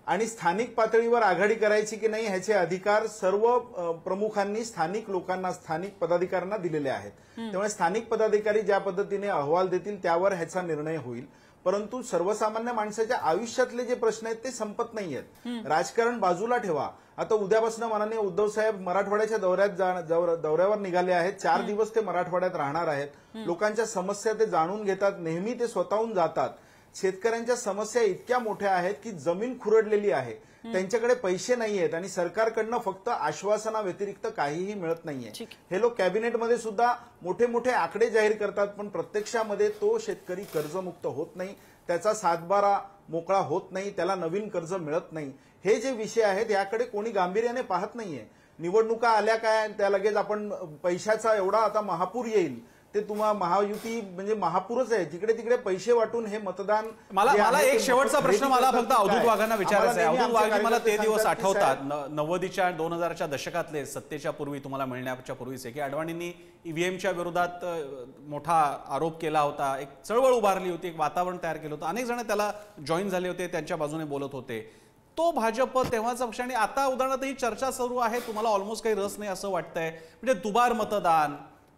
आणि स्थानिक पातळीवर आघाडी करायची की नाही ह्याचे अधिकार सर्व प्रमुखांनी स्थानिक लोकांना, स्थानिक पदाधिकाऱ्यांना दिलेले आहेत. त्यामुळे स्थानिक पदाधिकारी ज्या पद्धतीने अहवाल देतील त्यावर ह्याचा निर्णय होईल. परंतु सर्वसामान्य माणसाच्या आयुष्यातले जे प्रश्न आहेत ते संपत नाहीयेत. राजकारण बाजूला ठेवा. आता उद्यापासून माननीय उद्धव साहेब मराठवाड्याच्या दौऱ्यावर निघाले आहेत. 4 दिवस ते मराठवाड्यात राहणार आहेत. लोकांच्या समस्या ते जाणून घेतात. नेहमी ते स्वतःहून जातात. शेतकऱ्यांच्या समस्या इतक्या मोठ्या आहेत की जमीन खुरडलेली आहे, त्यांच्याकडे पैसे नाहीयेत आणि सरकारकडनं फक्त आश्वासना व्यतिरिक्त काहीही मिळत नाहीये. हे लोक कॅबिनेटमध्ये सुद्धा मोठे मोठे आकडे जाहीर करतात, पण प्रत्यक्षामध्ये तो शेतकरी कर्जमुक्त होत नाही, त्याचा 7/12 मोकळा होत नाही, त्याला नवीन कर्ज मिळत नाही. हे जे विषय आहेत याकडे कोणी गांभीर्याने पाहत नाहीये. निवडणुका आल्या काय त्या लगेच आपण पैशाचा एवढा आता महापूर येईल, ते तुम्हाला महायुती म्हणजे महापूरच आहे. जिकडे तिकडे पैसे वाटून हे मतदान. मला एक शेवटचा प्रश्न मला फक्त अवधूत वाघांना विचारायचा आहे. अवधूत वाघ, मला ते दिवस आठवतात 90च्या 2000च्या दशकातले, सत्तेच्या पूर्वी तुम्हाला मिळण्याच्या पूर्वीचे, की अडवाणींनी ईव्हीएमच्या विरोधात मोठा आरोप केला होता, एक चळवळ उभारली होती, एक वातावरण तयार केलं होतं, अनेक जण त्याला जॉईन झाले होते, त्यांच्या बाजूने बोलत होते. तो भाजप तेव्हाचा पक्ष आणि आता उदाहरणार्थ ही चर्चा सुरू आहे, तुम्हाला ऑलमोस्ट काही रस नाही असं वाटतंय. म्हणजे दुबार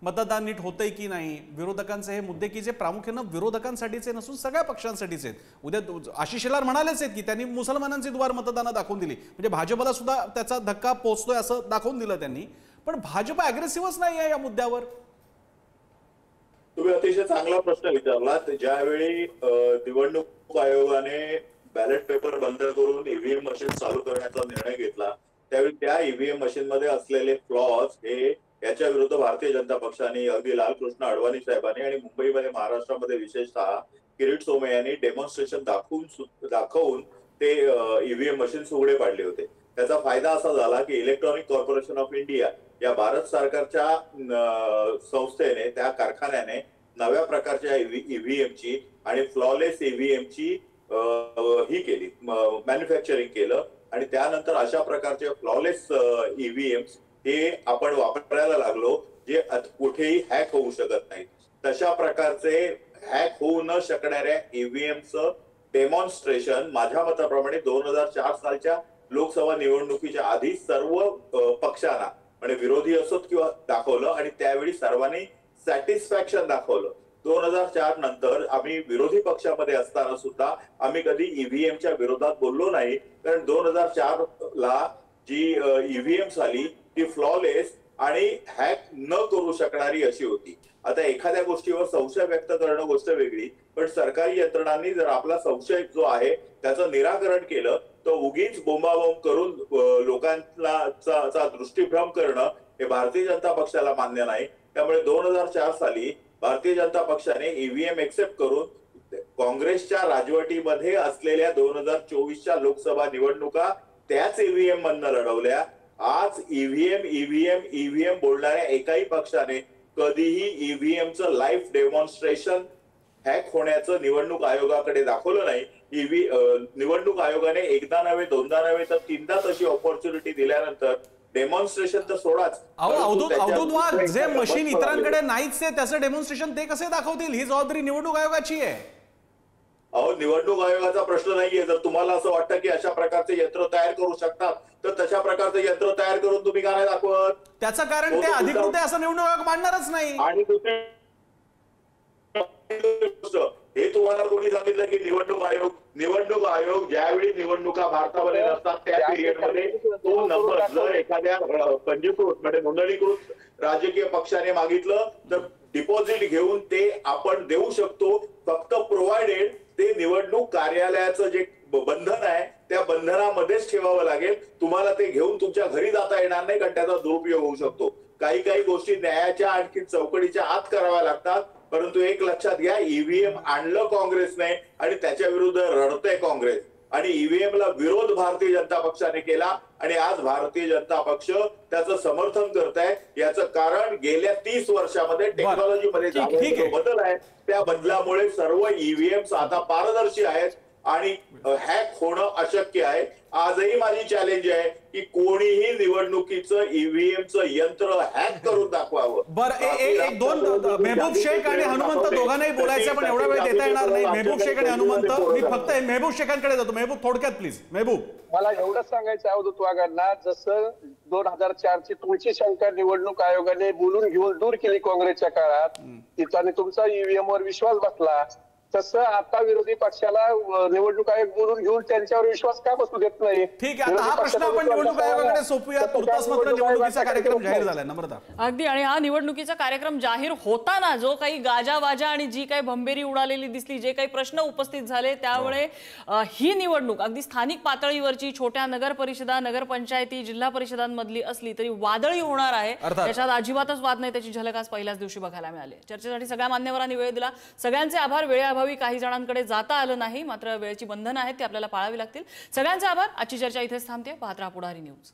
मतदान नीट होतंय की नाही, विरोधकांचे हे मुद्दे की जे प्रामुख्यानं विरोधकांसाठीचे नसून सगळ्या पक्षांसाठीच आहेत. उद्या आशिष शेलार म्हणालेच आहेत की त्यांनी मुसलमानांची दुबार मतदानं दाखवून दिली, म्हणजे भाजपला सुद्धा त्याचा धक्का पोहोचतोय असं दाखवून दिलं त्यांनी. पण भाजप अग्रेसिव्हच नाही आहे या मुद्द्यावर. तुम्ही अतिशय चांगला प्रश्न विचारला. ज्यावेळी निवडणूक आयोगाने बॅलेट पेपर बंद करून ईव्हीएम मशीन चालू करण्याचा निर्णय घेतला त्यावेळी त्या ईव्हीएम मशीन मध्ये असलेले फ्लॉज हे याच्या विरुद्ध भारतीय जनता पक्षाने अगदी लालकृष्ण अडवाणी साहेबांनी आणि मुंबईमध्ये महाराष्ट्रामध्ये विशेषतः किरीट सोमय्या यांनी डेमॉन्स्ट्रेशन दाखवून ते ईव्हीएम मशीन उघडे पाडले होते. त्याचा फायदा असा झाला की इलेक्ट्रॉनिक कॉर्पोरेशन ऑफ इंडिया या भारत सरकारच्या संस्थेने, त्या कारखान्याने नव्या प्रकारच्या ईव्हीएमची आणि फ्लॉलेस ईव्हीएमची ही केली, मॅन्युफॅक्चरिंग केलं आणि त्यानंतर अशा प्रकारचे फ्लॉलेस ईव्हीएम्स हे आपण वापरायला लागलो जे कुठेही हॅक होऊ शकत नाहीत. तशा प्रकारचे हॅक होऊ न शकणाऱ्या ईव्हीएमचं डेमॉन्स्ट्रेशन माझ्या मताप्रमाणे 2004 सालच्या लोकसभा निवडणुकीच्या आधी सर्व पक्षांना, म्हणजे विरोधी असोत किंवा, दाखवलं आणि त्यावेळी सर्वांनी सॅटिस्फॅक्शन दाखवलं. 2004 नंतर आम्ही विरोधी पक्षामध्ये असताना सुद्धा आम्ही कधी ईव्हीएमच्या विरोधात बोललो नाही, कारण 2004 ला जी ईव्हीएम्स आली ती फ्लॉलेस आणि हॅक न करू शकणारी अशी होती. आता एखाद्या गोष्टीवर संशय व्यक्त करणं गोष्ट वेगळी, पण सरकारी यंत्रणांनी जर आपला संशय जो आहे त्याचं निराकरण केलं तर उगीच बोंबाबोंब करून लोकांचा दृष्टीभ्रम करणं हे भारतीय जनता पक्षाला मान्य नाही. त्यामुळे 2004 साली भारतीय जनता पक्षाने ईव्हीएम एक्सेप्ट करून काँग्रेसच्या राजवटीमध्ये असलेल्या 2024च्या लोकसभा निवडणुका त्याच ईव्हीएम मधनं लढवल्या. आज ईव्हीएम बोलणाऱ्या एकाही पक्षाने कधीही ईव्हीएमचं लाईव्ह डेमॉन्स्ट्रेशन हॅक होण्याचं निवडणूक आयोगाकडे दाखवलं नाही. निवडणूक आयोगाने एकदा नव्हे, दोनदा नव्हे तर तीनदा तशी ऑपॉर्च्युनिटी दिल्यानंतर डेमॉन्स्ट्रेशन तर सोडाच. अवधूत वाघ, जे मशीन इतरांकडे नाहीच आहे त्याचं डेमॉन्स्ट्रेशन ते कसे दाखवतील? ही जबाबदारी निवडणूक आयोगाची आहे. अहो, निवडणूक आयोगाचा प्रश्न नाहीये. जर तुम्हाला असं वाटतं की अशा प्रकारचे यंत्र तयार करू शकतात तर तशा प्रकारचे यंत्र तयार करून तुम्ही काय दाखवत? त्याचं कारण ते अधिकृत आहे असं निवडणूक आयोग मांडणारच नाही. आणि दुसरी हे तुम्हाला कोणी सांगितलं की निवडणूक आयोग ज्यावेळी निवडणुका भारतामध्ये नसतात त्या पिरियडमध्ये तो नंबर जर एखाद्या पंजीकृत म्हणजे नोंदणीकृत राजकीय पक्षाने मागितलं तर डिपॉझिट घेऊन ते आपण देऊ शकतो, फक्त प्रोव्हाइडेड ते निवडणूक कार्यालयाचं जे बंधन आहे त्या बंधनामध्येच ठेवावं लागेल. तुम्हाला ते घेऊन तुमच्या घरी जाता येणार नाही, कारण त्याचा दुरुपयोग होऊ शकतो. काही गोष्टी न्यायाच्या आणखी चौकटीच्या आत कराव्या लागतात. परंतु एक लक्षात घ्या, ईव्हीएम आणलं काँग्रेसने आणि त्याच्या विरुद्ध रडतंय काँग्रेस आणि ईव्हीएमला विरोध भारतीय जनता पक्षाने केला आणि आज भारतीय जनता पक्ष त्याचं समर्थन करत आहे. याचं कारण गेल्या 30 वर्षामध्ये टेक्नॉलॉजीमध्ये झालेला बदल आहे. त्या बदलामुळे सर्व ईव्हीएम्स आता पारदर्शी आहेत आणि हॅक होणं अशक्य आहे. आजही माझी चॅलेंज आहे की कोणीही निवडणुकीचं ईव्हीएमचं यंत्र हॅक करून दाखवावं. बरं, एक दोन मेहबूब शेख आणि हनुमंत दोघांनाही बोलायचं, पण एवढा वेळ देता येणार नाही. मेहबूब शेख आणि हनुमंत, मी फक्त मेहबूब शेखांकडे जातो. मेहबूब, थोडक्यात प्लीज. मेहबूब, मला एवढंच सांगायचं अवधूत वाघांना, जसं 2004 ची तुमची शंका निवडणूक आयोगाने बोलून घेऊन दूर केली काँग्रेसच्या काळात, तिथं तुमचा ईव्हीएम वर विश्वास बसला, तसं आता विरोधी पक्षाला निवडणूक आयोग बोलून घेऊन त्यांच्यावर विश्वास का बसू देत नाही? ठीक आहे, आता हा प्रश्न आपण निवडणूक आयोगाकडे सोपूया. तुर्तास मात्र निवडणुकीचा कार्यक्रम जाहीर झालाय. नम्रता, अगदी, आणि हा निवडणुकीचा कार्यक्रम जाहीर होताना जो काही गाजावाजा आणि जी काही भंबेरी उडालेली दिसली, जे काही प्रश्न उपस्थित झाले, त्यामुळे ही निवडणूक अगदी स्थानिक पातळीवरची छोट्या नगर परिषदा, नगरपंचायती, जिल्हा परिषदांमधली असली तरी वादळी होणार आहे. त्याच्यात अजिबातच वाद नाही. त्याची झलक आज पहिल्याच दिवशी बघायला मिळाली. चर्चेसाठी सगळ्या मान्यवरांनी वेळ दिला. सगळ्यांचे आभार. वेळेअभावी काही जणांकडे जाता आलं नाही, मात्र वेळेची बंधनं आहेत ती आपल्याला पाळावी लागतील. सगळ्यांचे आभार. आजची चर्चा इथेच थांबते. पाहत राहा पुढारी न्यूज.